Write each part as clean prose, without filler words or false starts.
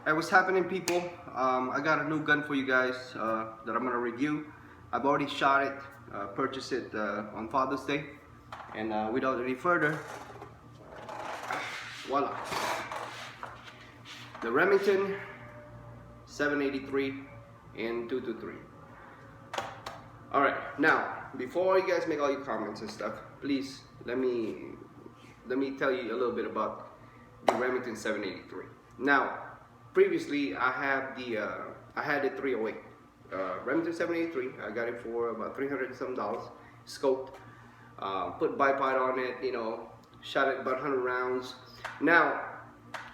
Hey, what's happening, people? I got a new gun for you guys that I'm gonna review. I've already shot it, purchased it on Father's Day, and without any further, voila, the Remington 783 and 223. All right, now before you guys make all your comments and stuff, please let me tell you a little bit about the Remington 783. Now, previously I had the 308 Remington 783. I got it for about $300 and some dollars, scoped, put bipod on it, you know, shot it about 100 rounds. Now,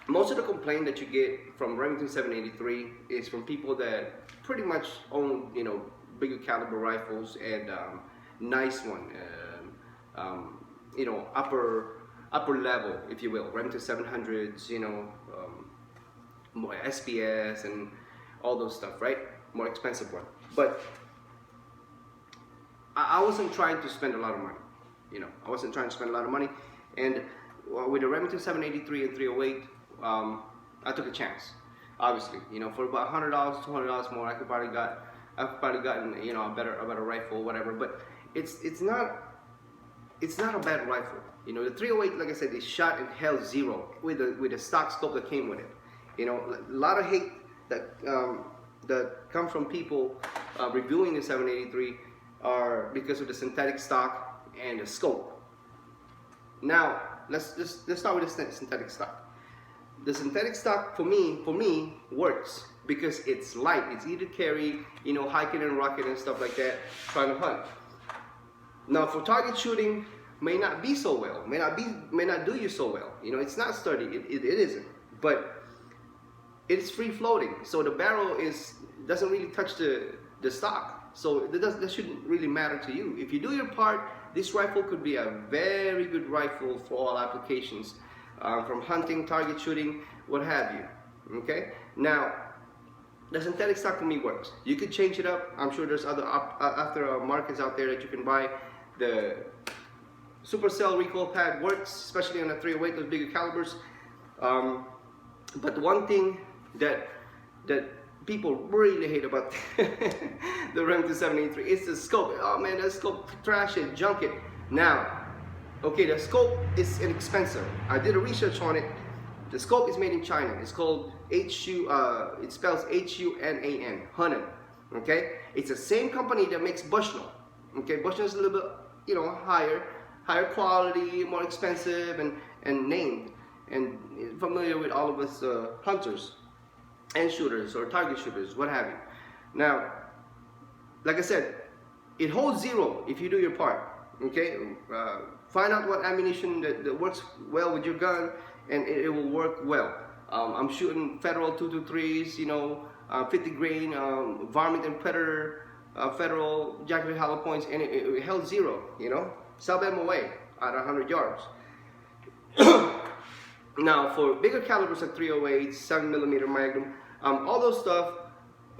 most of the complaint that you get from Remington 783 is from people that pretty much own, you know, bigger caliber rifles and nice one, you know, upper level, if you will, Remington 700s, you know, more SPS and all those stuff, right? More expensive one. But I wasn't trying to spend a lot of money, you know. I wasn't trying to spend a lot of money, and with the Remington 783 and 308, I took a chance. Obviously, you know, for about $100, $200 more, I've probably gotten, you know, a better rifle, whatever. But it's not a bad rifle. You know, the 308, like I said, is shot and held zero with the stock scope that came with it. You know, a lot of hate that come from people reviewing the 783 are because of the synthetic stock and the scope. Now, let's start with the synthetic stock. The synthetic stock for me works because it's light. It's easy to carry, you know, hiking and rocking and stuff like that, trying to hunt. Now, for target shooting, may not be so well, may not do you so well. You know, it's not sturdy. It isn't, but it's free floating, so the barrel doesn't really touch the stock, so that shouldn't really matter to you. If you do your part, this rifle could be a very good rifle for all applications, from hunting, target shooting, what have you. Okay, now the synthetic stock for me works. You could change it up. I'm sure there's other markets out there that you can buy. The Supercell recoil pad works, especially on a 308, those bigger calibers. But the one thing that people really hate about the Remington 783 is the scope. Oh man, that scope, trash it, junk it. Now, okay, the scope is inexpensive. I did a research on it. The scope is made in China. It's called it spells Hunan, Hunan. Okay, it's the same company that makes Bushnell. Okay, Bushnell is a little bit, you know, higher quality, more expensive, and named and familiar with all of us hunters and shooters or target shooters, what have you. Now, like I said, it holds zero if you do your part. Okay, find out what ammunition that works well with your gun, and it will work well. I'm shooting Federal 223s, you know, 50 grain, Remington Predator, Federal Jacketed hollow points, and it held zero. You know, sub MOA at 100 yards. Now, for bigger calibers like 308, 7mm Magnum, all those stuff,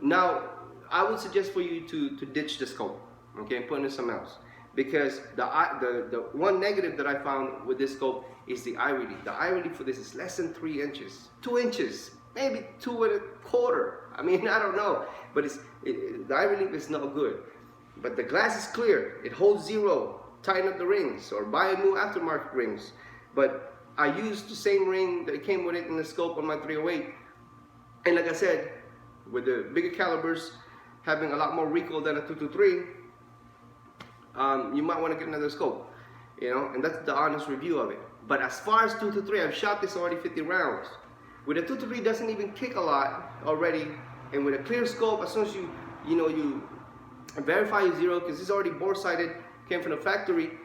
now I would suggest for you to ditch the scope, okay, and put in something else. Because the one negative that I found with this scope is the eye relief. The eye relief for this is less than 3 inches, 2 inches, maybe 2 1/4. I mean, I don't know, but the eye relief is not good. But the glass is clear. It holds zero. Tighten up the rings or buy new aftermarket rings. But I used the same ring that came with it in the scope on my 308. And like I said, with the bigger calibers having a lot more recoil than a 223, you might want to get another scope, you know, and that's the honest review of it. But as far as 223, I've shot this already 50 rounds. With a 223, doesn't even kick a lot already, and with a clear scope, as soon as you verify your zero, because it's already bore sighted, came from the factory.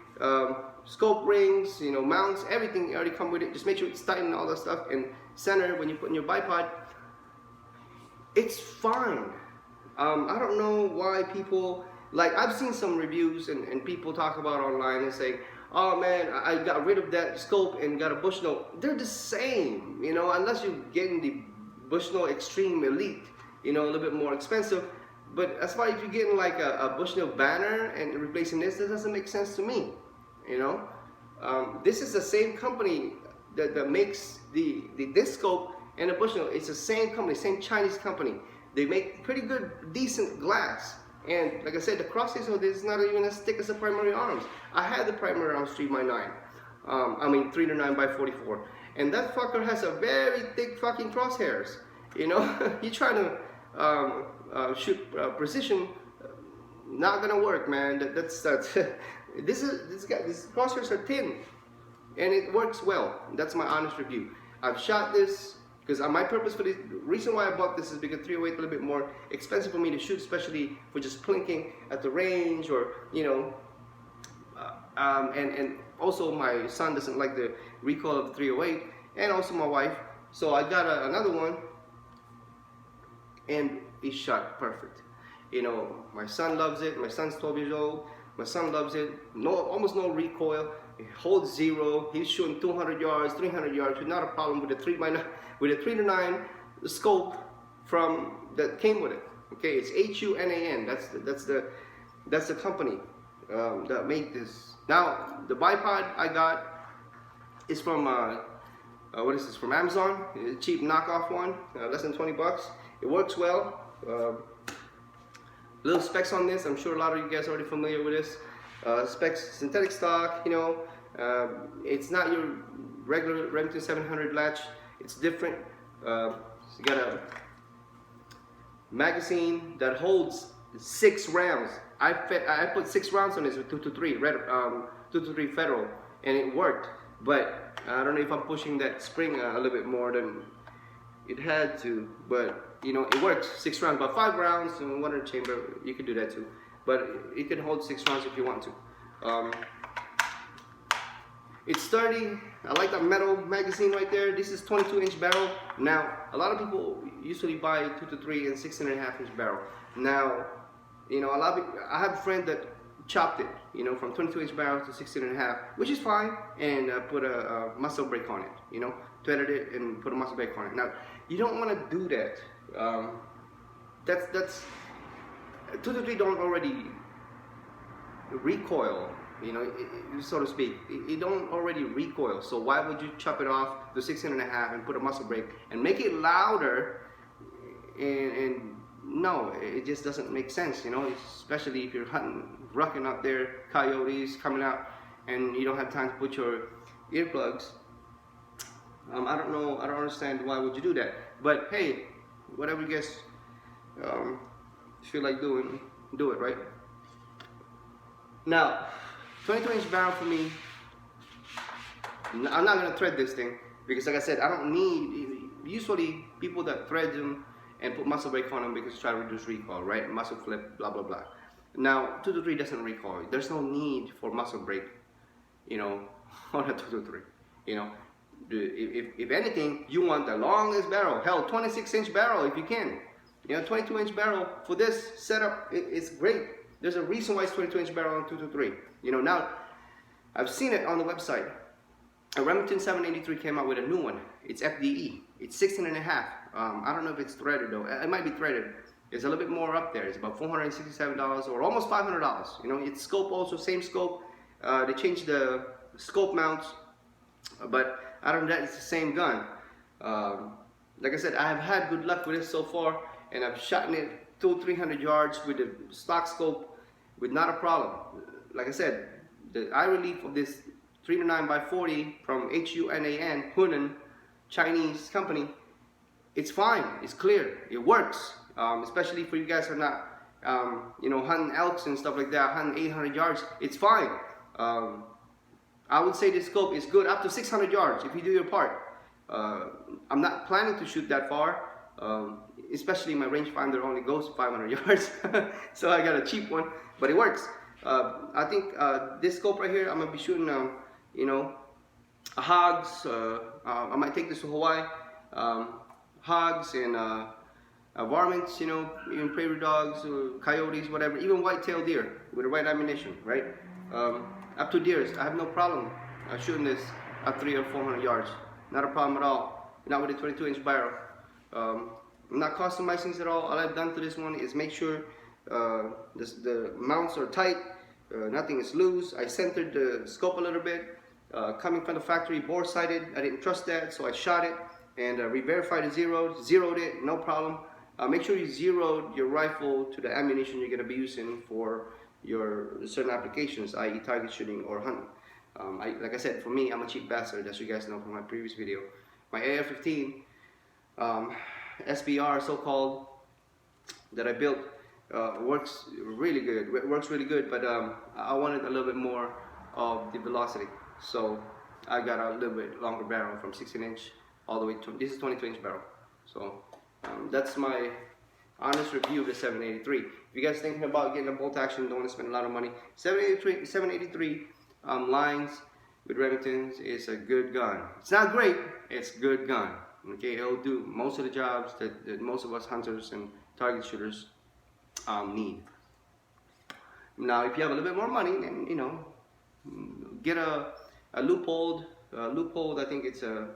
Scope rings, you know, mounts, everything already come with it. Just make sure it's tight and all that stuff, and center when you put in your bipod. It's fine. I don't know why people, like, I've seen some reviews and people talk about online and say, oh man, I got rid of that scope and got a Bushnell. They're the same, you know, unless you're getting the Bushnell Extreme Elite, you know, a little bit more expensive. But as far as you're getting like a Bushnell Banner and replacing this, that doesn't make sense to me, you know. This is the same company that makes the disc scope And the Bushnell, it's the same company, same Chinese company. They make pretty good, decent glass. And like I said, the crosshairs of this is not even as thick as the primary arms. I had the primary arms 3x9. 3-9x44. And that fucker has a very thick fucking crosshairs. You know, you trying to shoot precision, not gonna work, man. That's these crosshairs are thin, and it works well. That's my honest review. I've shot this because my purpose for this, the reason why I bought this is because 308 is a little bit more expensive for me to shoot, especially for just plinking at the range, or you know, and also my son doesn't like the recoil of the 308, and also my wife. So I got another one, and it shot perfect. You know, my son loves it. My son's 12 years old. My son loves it. Almost no recoil. It holds zero. He's shooting 200 yards, 300 yards, not a problem with the 3-9 scope that came with it. Okay, it's HUNAN. That's the company that made this. Now the bipod I got is from what is this? From Amazon. It's a cheap knockoff one, less than 20 bucks. It works well. Little specs on this. I'm sure a lot of you guys are already familiar with this. Specs, synthetic stock. You know, it's not your regular Remington 700 latch. It's different. So you got a magazine that holds 6 rounds. I put 6 rounds on this with 223 Federal, and it worked. But I don't know if I'm pushing that spring a little bit more than it had to, but you know, it works. 6 rounds, about 5 rounds in one in the chamber. You could do that too, but it can hold 6 rounds if you want to. It's sturdy. I like that metal magazine right there. This is 22-inch barrel. Now, a lot of people usually buy 223 and 16.5-inch barrel. Now, you know, I have a friend that chopped it, you know, from 22-inch barrel to 16.5, which is fine, and put a muscle brake on it, you know, threaded it and put a muscle brake on it. Now, you don't want to do that. That's 223 don't already recoil, you know, so to speak. It don't already recoil, so why would you chop it off to 16.5 and put a muscle brake and make it louder? And no, it just doesn't make sense, you know, especially if you're hunting, rucking out there, coyotes coming out, and you don't have time to put your earplugs. I don't know, I don't understand why would you do that. But hey, whatever you guys feel like doing, do it, right? Now, 22-inch barrel for me, I'm not gonna thread this thing because, like I said, I don't need. Usually, people that thread them and put muscle brake on them because try to reduce recoil, right? Muscle flip, blah blah blah. Now, 223 doesn't recoil. There's no need for muscle brake, you know, on a 223. You know, if anything, you want the longest barrel. Hell, 26-inch barrel if you can. You know, 22-inch barrel for this setup, it's great. There's a reason why it's 22-inch barrel on 223. You know, now I've seen it on the website. A Remington 783 came out with a new one. It's FDE. It's 16.5. I don't know if it's threaded though. It might be threaded. It's a little bit more up there. It's about $467 or almost $500. You know, it's scope also, same scope. They changed the scope mounts, but other than that, it's the same gun. Like I said, I have had good luck with it so far, and I've shot it 200-300 yards with the stock scope with not a problem. Like I said, the eye relief of this 3-9x40 from Hunan, Chinese company, it's fine, it's clear, it works. Especially for you guys who are not, you know, hunting elks and stuff like that, hunting 800 yards, it's fine. I would say this scope is good up to 600 yards if you do your part. I'm not planning to shoot that far, especially my rangefinder only goes 500 yards, so I got a cheap one, but it works. I think this scope right here, I'm gonna be shooting, you know, hogs. I might take this to Hawaii. Hogs and varmints, you know, even prairie dogs, coyotes, whatever, even white-tailed deer with the right ammunition, right? Up to deers, I have no problem shooting this at 300 or 400 yards. Not a problem at all. Not with a 22-inch barrel. I'm not customizing this at all. All I've done to this one is make sure the mounts are tight, nothing is loose. I centered the scope a little bit. Coming from the factory, bore-sighted. I didn't trust that, so I shot it. and re-verified the zeroed it, no problem. Make sure you zeroed your rifle to the ammunition you're going to be using for your certain applications, i.e. target shooting or hunting. Like I said, for me, I'm a cheap bastard, as you guys know from my previous video. My AR-15 SBR, so-called, that I built works really good. Works really good, but I wanted a little bit more of the velocity, so I got a little bit longer barrel from 16-inch all the way to this is 22-inch barrel. So that's my honest review of the 783. If you guys thinking about getting a bolt action, don't want to spend a lot of money, 783 lines with Remingtons is a good gun. It's not great, it's a good gun. Okay, it'll do most of the jobs that most of us hunters and target shooters need. Now, if you have a little bit more money, then you know, get a loopholed. I think it's a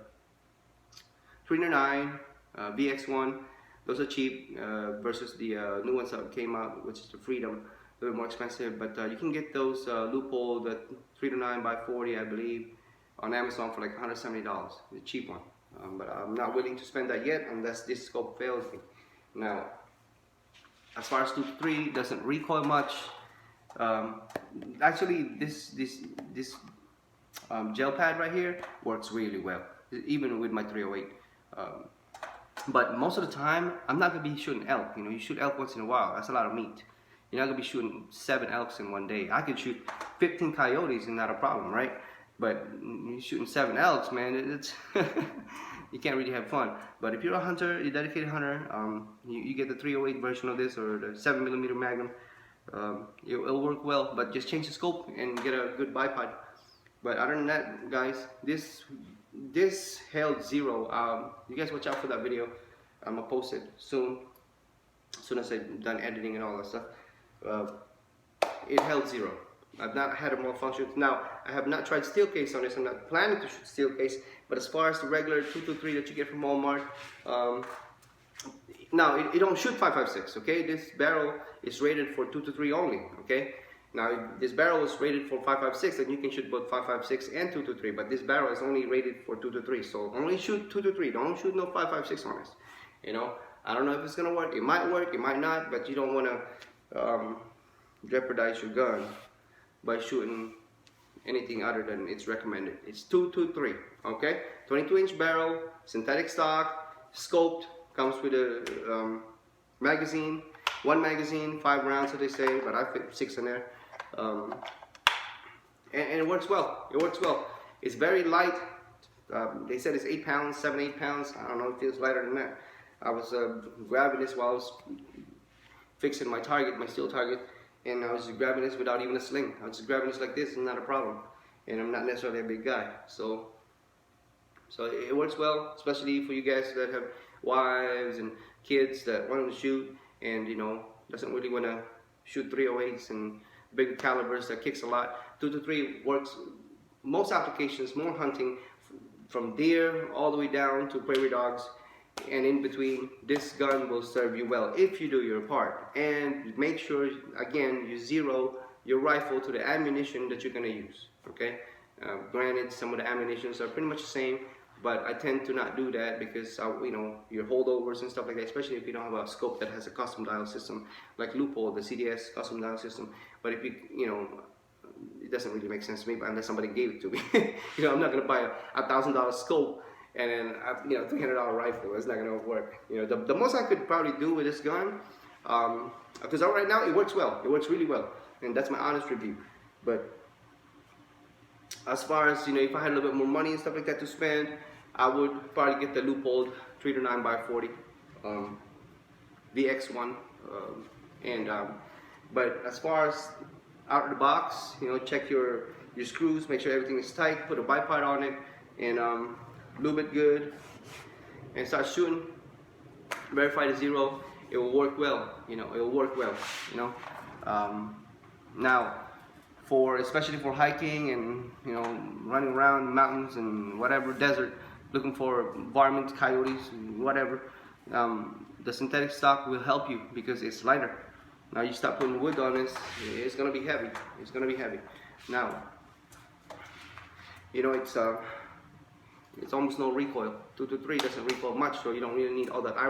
309 VX1. Those are cheap versus the new ones that came out, which is the Freedom, a little bit more expensive. But you can get those loopholed, the 309 by 40, I believe, on Amazon for like $170. The cheap one. But I'm not willing to spend that yet unless this scope fails me. Now, as far as 2-3, doesn't recoil much. Actually, this gel pad right here works really well, even with my 308. But most of the time, I'm not gonna be shooting elk. You know, you shoot elk once in a while. That's a lot of meat. You're not gonna be shooting 7 elks in one day. I could shoot 15 coyotes and not a problem, right? But you're shooting 7 elks, man. It's you can't really have fun. But if you're a hunter, you're a dedicated hunter, you get the 308 version of this or the 7mm Magnum. It'll work well, but just change the scope and get a good bipod. But other than that, guys, this held 0. You guys watch out for that video. I'm gonna post it soon. As soon as I'm done editing and all that stuff. It held 0. I've not had a malfunction. Now, I have not tried steel case on this. I'm not planning to shoot steel case. But as far as the regular 223 that you get from Walmart, now it don't shoot 5.56. Okay, this barrel is rated for 223 only. Okay, now this barrel is rated for 5.56, and you can shoot both 5.56 and 223. But this barrel is only rated for 223. So only shoot 223. Don't shoot no 5.56 on this. You know, I don't know if it's gonna work. It might work. It might not. But you don't want to jeopardize your gun by shooting anything other than it's recommended. It's 223, okay? 22-inch barrel, synthetic stock, scoped, comes with a magazine, 1 magazine, 5 rounds, so they say, but I fit 6 in there. And it works well. It works well. It's very light. They said it's 8 pounds, 7-8 pounds. I don't know, it feels lighter than that. I was grabbing this while I was fixing my target, my steel target. And I was just grabbing this without even a sling. I was just grabbing this like this, and not a problem. And I'm not necessarily a big guy, so it works well, especially for you guys that have wives and kids that want to shoot, and you know doesn't really want to shoot 308s and bigger calibers that kicks a lot. 223 works most applications, more hunting, from deer all the way down to prairie dogs. And in between, this gun will serve you well if you do your part. And make sure, again, you zero your rifle to the ammunition that you're going to use. Okay? Granted, some of the ammunitions are pretty much the same, but I tend to not do that because, you know, your holdovers and stuff like that, especially if you don't have a scope that has a custom dial system, like Loophole, the CDS custom dial system. But if you know, it doesn't really make sense to me, but unless somebody gave it to me. You know, I'm not going to buy a $1,000 scope and then, you know, $300 rifle. It's not gonna work. You know, the most I could probably do with this gun, because right now it works well. It works really well, and that's my honest review. But as far as, you know, if I had a little bit more money and stuff like that to spend, I would probably get the loopholed 309 by 40 VX1. But as far as out of the box, you know, check your screws, make sure everything is tight, put a bipod on it, and lube it good, and start shooting. Verify the 0. It will work well. You know, it will work well. You know. Now, especially for hiking and, you know, running around mountains and whatever, desert, looking for varmints, coyotes, whatever, the synthetic stock will help you because it's lighter. Now you start putting wood on this, it's gonna be heavy. It's gonna be heavy. Now, you know, it's It's almost no recoil. 223 doesn't recoil much, so you don't really need all that eye